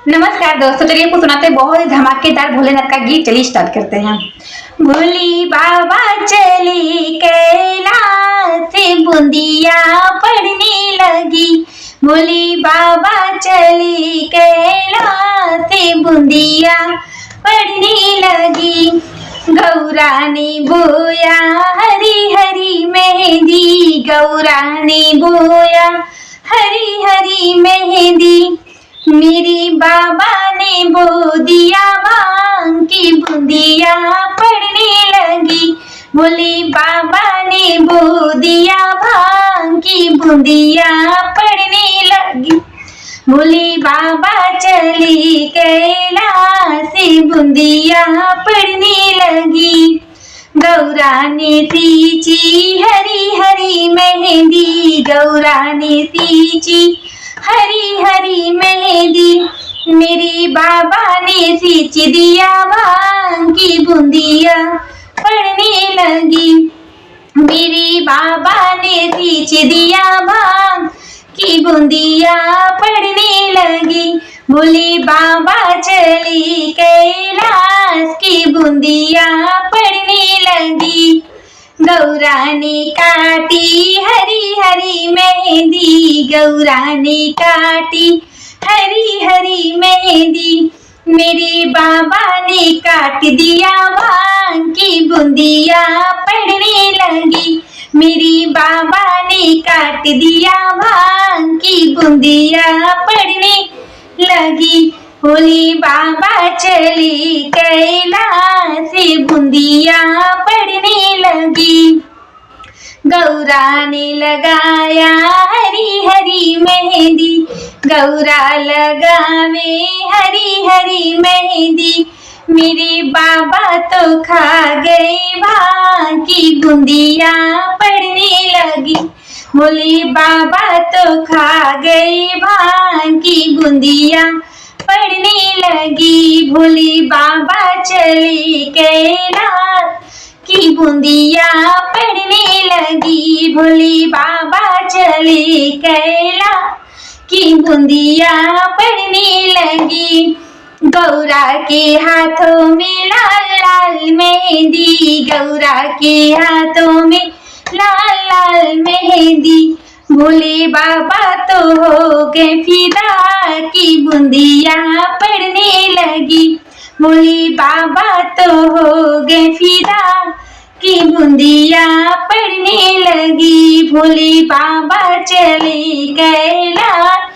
नमस्कार दोस्तों, चलिए आपको सुनाते हैं बहुत ही धमाकेदार भोलेनाथ का गीत। चलिए स्टार्ट करते हैं। भोली बाबा चली कैलाश बूंदिया पड़ने लगी। भोली बाबा चली कैलाश बूंदिया पड़ने लगी। गौरा ने बोया हरी हरी मेहंदी, गौरा ने बोया हरी हरी मेहंदी। मेरी बाबा ने बो दिया भांग की बूंदिया पड़ने लगी। बोली बाबा ने बो दिया भांग की बूंदिया पड़ने लगी। बोली बाबा चली कैलाश बूंदिया पड़ने लगी। गौरा ने सींची हरी हरी मेहंदी, गौरा ने सींची हरी हरी मेहंदी। मेरी बाबा ने सींच दिया भांग की बूंदिया पड़ने लगी। मेरी बाबा ने सींच दिया भांग की बूंदिया पड़ने लगी। बोली बाबा चली कैलाश की बूंदिया पड़ने लगी। गौरा ने काटी हरी हरी मेहंदी, गौरा ने काटी हरी हरी मेहंदी। मेरे बाबा ने काट दिया भांग की बूंदिया पड़ने लगी। मेरी बाबा ने काट दिया भांग की बूंदिया पड़ने लगी। बोली बाबा चली कैलाश बूंदिया पड़ने लगी। गौरा ने लगाया हरी हरी मेहंदी, गौरा लगावे हरी हरी मेहंदी। मेरे बाबा तो खा गए भांग की बूंदिया पड़ने लगी। बोली बाबा तो खा गए भांग की बूंदिया पड़ने लगी। भोली बाबा चली कैलाश की बूंदिया पड़ने लगी। भोली बाबा चली कैलाश की बूंदिया पड़ने लगी। गौरा के हाथों में लाल लाल मेहंदी, गौरा के हाथों में लाल लाल मेहंदी। भोले बाबा तो हो गए फिदा की बूंदिया पड़ने लगी। भोले बाबा तो हो गए फिदा की बूंदिया पड़ने लगी। भोले बाबा चले कैलाश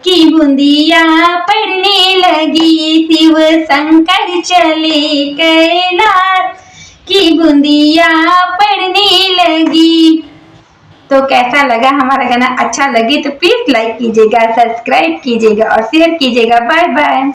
की बूंदिया पड़ने लगी। शिव शंकर चले कैलाश की बूंदिया पड़ने लगी। तो कैसा लगा हमारा गाना? अच्छा लगे तो प्लीज लाइक कीजिएगा, सब्सक्राइब कीजिएगा और शेयर कीजिएगा। Bye bye.